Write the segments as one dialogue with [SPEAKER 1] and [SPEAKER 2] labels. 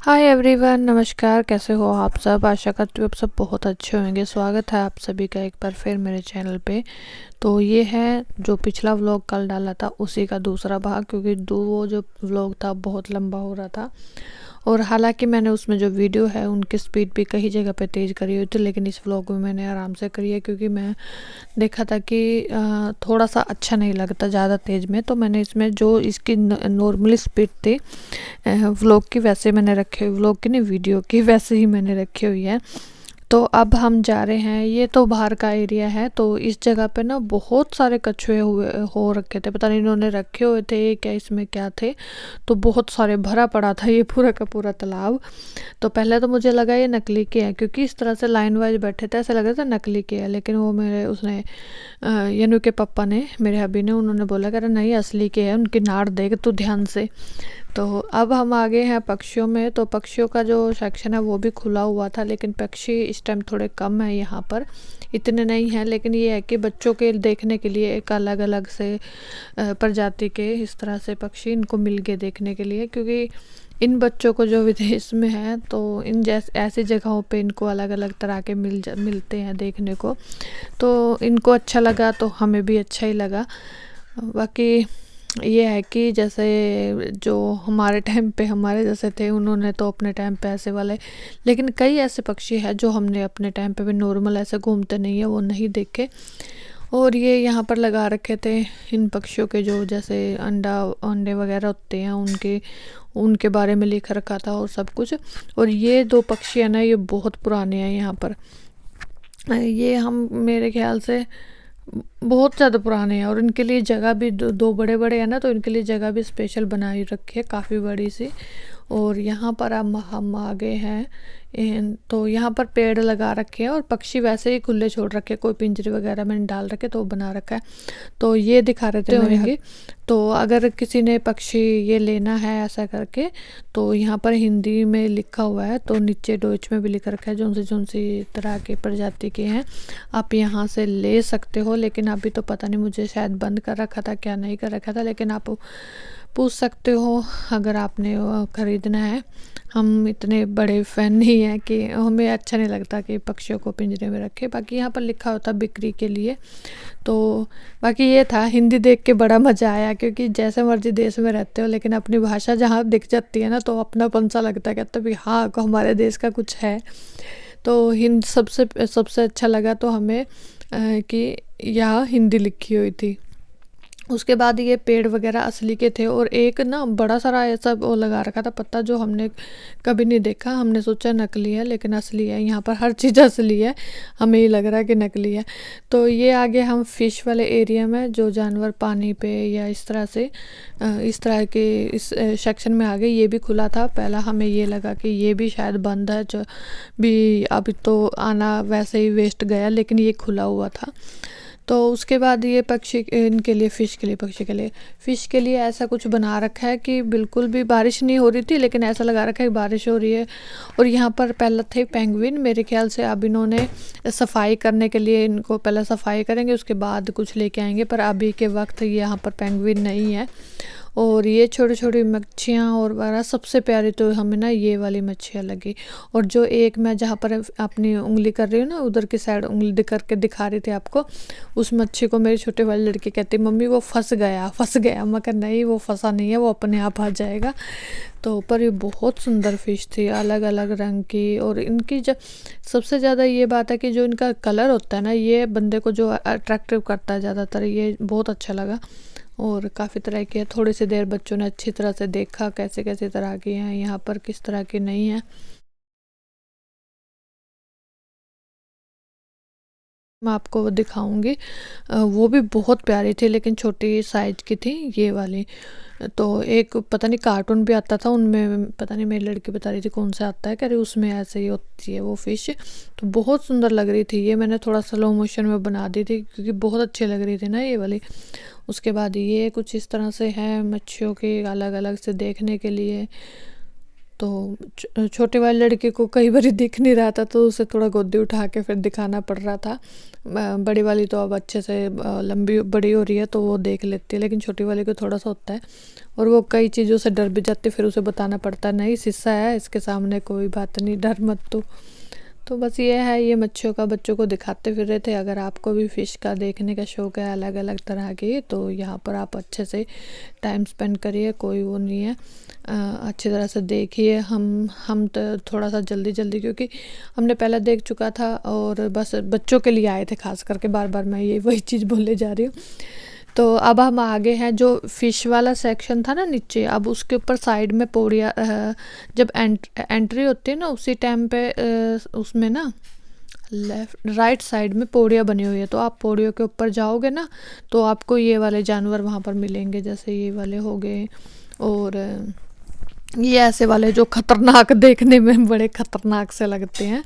[SPEAKER 1] Hi everyone, नमस्कार। कैसे हो आप सब? आशा करती हूँ आप सब बहुत अच्छे होंगे। स्वागत है आप सभी का एक बार फिर मेरे चैनल पे। तो ये है जो पिछला व्लॉग कल डाला था उसी का दूसरा भाग, क्योंकि वो जो व्लॉग था बहुत लंबा हो रहा था। और हालांकि मैंने उसमें जो वीडियो है उनकी स्पीड भी कई जगह पे तेज़ करी हुई थी, लेकिन इस व्लॉग में मैंने आराम से करी है, क्योंकि मैं देखा था कि थोड़ा सा अच्छा नहीं लगता ज़्यादा तेज़ में। तो मैंने इसमें जो इसकी नॉर्मली स्पीड थी व्लॉग की, वैसे मैंने रखे हुई, व्लॉग की नहीं वीडियो की, वैसे ही मैंने रखी हुई है। तो अब हम जा रहे हैं, ये तो बाहर का एरिया है। तो इस जगह पे ना बहुत सारे कछुए हुए हो रखे थे, पता नहीं इन्होंने रखे हुए थे क्या, इसमें क्या थे। तो बहुत सारे भरा पड़ा था ये पूरा का पूरा तालाब। तो पहले तो मुझे लगा ये नकली के हैं, क्योंकि इस तरह से लाइन वाइज बैठे थे, ऐसा लग रहा था नकली के हैं। लेकिन वो मेरे उसने यनु के पापा ने, मेरे हबी ने, उन्होंने बोला कि नहीं असली के हैं, उनकी नाड़ देख तू ध्यान से। तो अब हम आ गए हैं पक्षियों में। तो पक्षियों का जो सेक्शन है वो भी खुला हुआ था, लेकिन पक्षी इस टाइम थोड़े कम है यहाँ पर, इतने नहीं हैं। लेकिन ये है कि बच्चों के देखने के लिए एक अलग अलग से प्रजाति के इस तरह से पक्षी इनको मिल गए देखने के लिए, क्योंकि इन बच्चों को जो विदेश में है तो इन ऐसी जगहों पे इनको अलग अलग तरह के मिलते हैं देखने को। तो इनको अच्छा लगा तो हमें भी अच्छा ही लगा। बाकी ये है कि जैसे जो हमारे टाइम पे हमारे जैसे थे, उन्होंने तो अपने टाइम पे ऐसे वाले, लेकिन कई ऐसे पक्षी हैं जो हमने अपने टाइम पे भी नॉर्मल ऐसे घूमते नहीं है वो नहीं देखे। और ये यहाँ पर लगा रखे थे इन पक्षियों के जो जैसे अंडे वगैरह होते हैं उनके उनके बारे में लिख रखा था और सब कुछ। और ये दो पक्षी है ना, ये बहुत पुराने हैं यहाँ पर। ये हम मेरे ख्याल से बहुत ज़्यादा पुराने हैं, और इनके लिए जगह भी दो बड़े बड़े हैं ना, तो इनके लिए जगह भी स्पेशल बनाई रखी है काफ़ी बड़ी सी। और यहाँ पर अब हम आ गए हैं तो यहाँ पर पेड़ लगा रखे हैं, और पक्षी वैसे ही खुले छोड़ रखे हैं, कोई पिंजरे वगैरह में नहीं डाल रखे, तो वो बना रखा है। तो ये दिखा रहे थे होंगे। तो अगर किसी ने पक्षी ये लेना है ऐसा करके, तो यहाँ पर हिंदी में लिखा हुआ है, तो नीचे डोइच में भी लिख रखा है जोन सी तरह के प्रजाति के हैं आप यहाँ से ले सकते हो। लेकिन अभी तो पता नहीं, मुझे शायद बंद कर रखा था क्या नहीं कर रखा था, लेकिन आप पूछ सकते हो अगर आपने ख़रीदना है। हम इतने बड़े फ़ैन नहीं हैं कि हमें अच्छा नहीं लगता कि पक्षियों को पिंजरे में रखें। बाकी यहाँ पर लिखा होता बिक्री के लिए। तो बाकी ये था, हिंदी देख के बड़ा मज़ा आया, क्योंकि जैसे मर्जी देश में रहते हो लेकिन अपनी भाषा जहाँ दिख जाती है ना, तो अपनापन सा लगता है, कहते भी हाँ हमारे देश का कुछ है। तो हिंद सबसे सबसे अच्छा लगा तो हमें कि यहाँ हिंदी लिखी हुई थी। उसके बाद ये पेड़ वगैरह असली के थे, और एक ना बड़ा सारा ऐसा वो लगा रखा था पत्ता, जो हमने कभी नहीं देखा। हमने सोचा नकली है, लेकिन असली है। यहाँ पर हर चीज़ असली है, हमें ही लग रहा है कि नकली है। तो ये आगे हम फिश वाले एरिया में, जो जानवर पानी पे या इस तरह से इस तरह के इस सेक्शन में आ गए। ये भी खुला था, पहला हमें ये लगा कि ये भी शायद बंद है, जो भी अभी तो आना वैसे ही वेस्ट गया, लेकिन ये खुला हुआ था। तो उसके बाद ये पक्षी इनके लिए फ़िश के लिए ऐसा कुछ बना रखा है कि बिल्कुल भी बारिश नहीं हो रही थी, लेकिन ऐसा लगा रखा है कि बारिश हो रही है। और यहाँ पर पहले थे पेंगुइन, मेरे ख्याल से अब इन्होंने सफाई करने के लिए, इनको पहले सफाई करेंगे उसके बाद कुछ लेके आएंगे, पर अभी के वक्त यहाँ पर पेंगुइन नहीं है। और ये छोटी छोटी मच्छियाँ और वगैरह, सबसे प्यारी तो हमें ना ये वाली मच्छियाँ लगी। और जो एक मैं जहाँ पर अपनी उंगली कर रही हूँ ना, उधर की साइड उंगली करके दिखा रही थी आपको, उस मच्छी को मेरी छोटे वाली लड़की कहती मम्मी वो फंस गया। मैं कहा नहीं वो फंसा नहीं है, वो अपने आप आ जाएगा। तो पर ये बहुत सुंदर फिश थी, अलग अलग रंग की। और इनकी जब सबसे ज़्यादा ये बात है कि जो इनका कलर होता है ना, ये बंदे को जो अट्रैक्टिव करता है ज़्यादातर, ये बहुत अच्छा लगा। और काफ़ी तरह की है। थोड़ी सी देर बच्चों ने अच्छी तरह से देखा कैसे कैसे तरह की हैं यहाँ पर, किस तरह की नहीं है। मैं आपको वो दिखाऊंगी। वो भी बहुत प्यारी थी, लेकिन छोटी साइज की थी ये वाली। तो एक पता नहीं कार्टून भी आता था उनमें, पता नहीं मेरी लड़की बता रही थी कौन सा आता है, कह रही उसमें ऐसे ही होती है वो फ़िश। तो बहुत सुंदर लग रही थी। ये मैंने थोड़ा स्लो मोशन में बना दी थी, क्योंकि बहुत अच्छी लग रही थी ना ये वाली। उसके बाद ये कुछ इस तरह से है मच्छियों के अलग अलग से देखने के लिए। तो छोटे वाली लड़की को कई बार दिख नहीं रहा था, तो उसे थोड़ा गोदी उठा के फिर दिखाना पड़ रहा था। बड़ी वाली तो अब अच्छे से लंबी बड़ी हो रही है तो वो देख लेती है, लेकिन छोटी वाली को थोड़ा सा होता है और वो कई चीज़ों से डर भी जाती है। फिर उसे बताना पड़ता है, नहीं शीशा है, इसके सामने कोई बात नहीं, डर मत तो बस ये है, ये मच्छियों का बच्चों को दिखाते फिर रहे थे। अगर आपको भी फ़िश का देखने का शौक़ है अलग अलग तरह की, तो यहाँ पर आप अच्छे से टाइम स्पेंड करिए, कोई वो नहीं है, अच्छी तरह से देखिए। हम तो थोड़ा सा जल्दी क्योंकि हमने पहले देख चुका था और बस बच्चों के लिए आए थे खास करके, बार बार मैं ये वही चीज़ बोले जा रही हूँ। तो अब हम आगे हैं, जो फ़िश वाला सेक्शन था ना नीचे, अब उसके ऊपर साइड में पौड़ियाँ, जब एंट्री होती है ना उसी टाइम पे उसमें ना लेफ्ट राइट साइड में पौड़ियाँ बनी हुई है। तो आप पौड़ियों के ऊपर जाओगे ना तो आपको ये वाले जानवर वहाँ पर मिलेंगे, जैसे ये वाले हो गए और ये ऐसे वाले जो खतरनाक, देखने में बड़े खतरनाक से लगते हैं।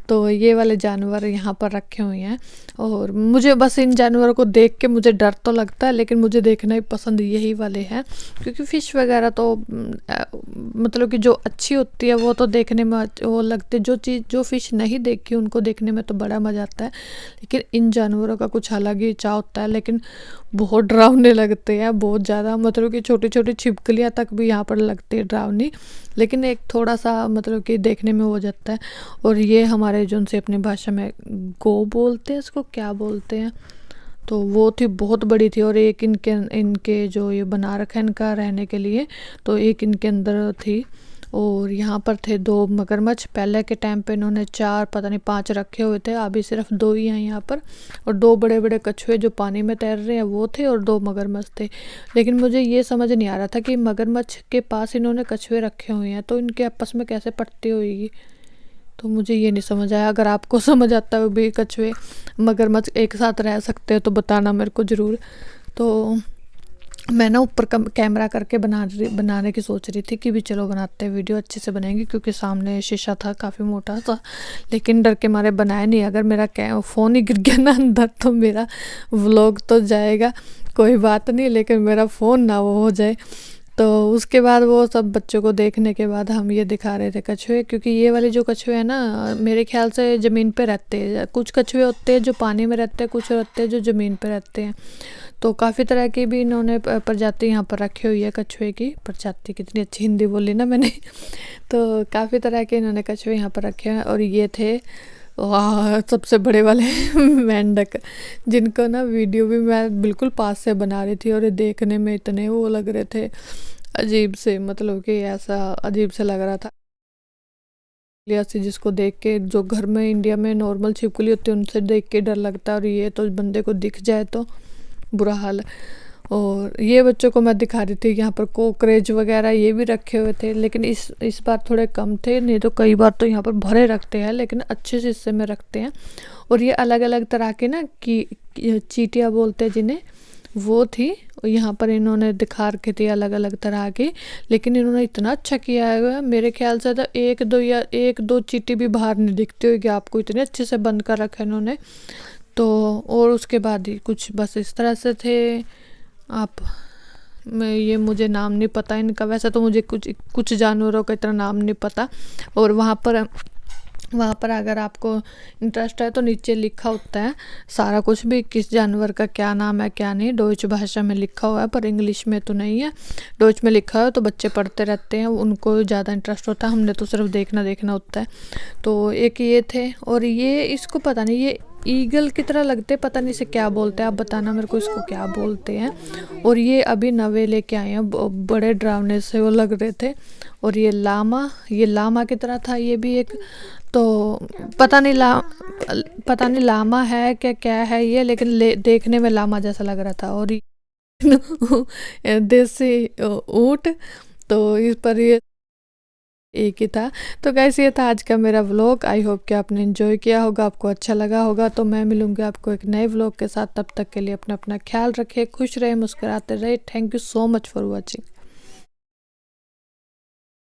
[SPEAKER 1] तो ये वाले जानवर यहाँ पर रखे हुए हैं और मुझे बस इन जानवरों को देख के मुझे डर तो लगता है, लेकिन मुझे देखना ही पसंद यही वाले हैं, क्योंकि फ़िश वगैरह तो मतलब कि जो अच्छी होती है वो तो देखने में वो लगते, जो फ़िश नहीं देखी उनको देखने में तो बड़ा मज़ा आता है, लेकिन इन जानवरों का कुछ अलग ही चाव होता है। लेकिन बहुत डरावने लगते हैं, बहुत ज़्यादा, मतलब कि छोटी छोटी छिपकलियाँ तक भी यहाँ पर लगती है डरावनी, लेकिन एक थोड़ा सा मतलब कि देखने में हो जाता है। और ये हमारे जो उनसे अपनी भाषा में गो बोलते हैं, इसको क्या बोलते हैं, तो वो थी, बहुत बड़ी थी। और एक इनके जो ये बना रखा है इनका रहने के लिए, तो एक इनके अंदर थी। और यहाँ पर थे 2 मगरमच्छ, पहले के टाइम पे इन्होंने 4 पता नहीं 5 रखे हुए थे, अभी सिर्फ 2 ही हैं यहाँ पर। और 2 बड़े बड़े कछुए जो पानी में तैर रहे हैं वो थे, और 2 मगरमच्छ थे। लेकिन मुझे ये समझ नहीं आ रहा था कि मगरमच्छ के पास इन्होंने कछुए रखे हुए हैं तो इनके आपस में कैसे पटती होगी, तो मुझे ये नहीं समझ आया। अगर आपको समझ आता है भी कछुए मगरमच्छ एक साथ रह सकते हैं तो बताना मेरे को ज़रूर। तो मैं ना ऊपर कैमरा करके बनाने की सोच रही थी कि भी चलो बनाते हैं, वीडियो अच्छे से बनेंगे, क्योंकि सामने शीशा था काफ़ी मोटा सा, लेकिन डर के मारे बनाया नहीं। अगर मेरा फ़ोन ही गिर गया ना अंदर तो मेरा व्लॉग तो जाएगा, कोई बात नहीं, लेकिन मेरा फ़ोन ना वो हो जाए। तो उसके बाद वो सब बच्चों को देखने के बाद हम ये दिखा रहे थे कछुए, क्योंकि ये वाले जो कछुए हैं ना मेरे ख्याल से ज़मीन पे रहते हैं। कुछ कछुए होते हैं जो पानी में रहते हैं, कुछ होते हैं जो ज़मीन पे रहते हैं। तो काफ़ी तरह की भी इन्होंने प्रजाति यहाँ पर रखी हुई है कछुए की। प्रजाति, कितनी अच्छी हिंदी बोली ना मैंने तो काफ़ी तरह के इन्होंने कछुए यहाँ पर रखे हैं। और ये थे वाह सबसे बड़े वाले मेंढक, जिनको ना वीडियो भी मैं बिल्कुल पास से बना रही थी, और ये देखने में इतने वो लग रहे थे अजीब से, मतलब कि ऐसा अजीब से लग रहा था से, जिसको देख के, जो घर में इंडिया में नॉर्मल छिपकली होती है उनसे देख के डर लगता है, और ये तो बंदे को दिख जाए तो बुरा हाल। और ये बच्चों को मैं दिखा रही थी, यहाँ पर कॉकरोच वगैरह ये भी रखे हुए थे, लेकिन इस बार थोड़े कम थे, नहीं तो कई बार तो यहाँ पर भरे रखते हैं, लेकिन अच्छे से हिस्से में रखते हैं। और ये अलग अलग तरह के ना कि चींटियाँ बोलते हैं जिन्हें, वो थी यहाँ पर इन्होंने दिखा रखी थी अलग अलग तरह की। लेकिन इन्होंने इतना अच्छा किया है, मेरे ख्याल से तो एक दो चींटी भी बाहर नहीं दिखती होगी आपको, इतने अच्छे से बंद कर रखा है इन्होंने। तो और उसके बाद ही कुछ बस इस तरह से थे। ये मुझे नाम नहीं पता इनका, वैसे तो मुझे कुछ जानवरों का इतना नाम नहीं पता। और वहाँ पर अगर आपको इंटरेस्ट है तो नीचे लिखा होता है सारा कुछ भी, किस जानवर का क्या नाम है क्या नहीं, डोइच भाषा में लिखा हुआ है, पर इंग्लिश में तो नहीं है। डोइच में लिखा है तो बच्चे पढ़ते रहते हैं, उनको ज़्यादा इंटरेस्ट होता है, हमने तो सिर्फ देखना होता है। तो एक ये थे, और ये इसको पता नहीं, ये ईगल की तरह लगते, पता नहीं इसे क्या बोलते हैं, आप बताना मेरे को इसको क्या बोलते हैं। और ये अभी नवे लेके आए हैं, बड़े डरावने से वो लग रहे थे। और ये लामा की तरह था ये भी एक, तो पता नहीं लामा है क्या है ये, लेकिन देखने में लामा जैसा लग रहा था। और देसी ऊंट, तो इस पर ये एक ही था। तो गाइस ये था आज का मेरा व्लॉग, आई होप कि आपने एंजॉय किया होगा, आपको अच्छा लगा होगा। तो मैं मिलूंगी आपको एक नए व्लॉग के साथ, तब तक के लिए अपना ख्याल रखें, खुश रहे, मुस्कुराते रहे। Thank you so much for watching.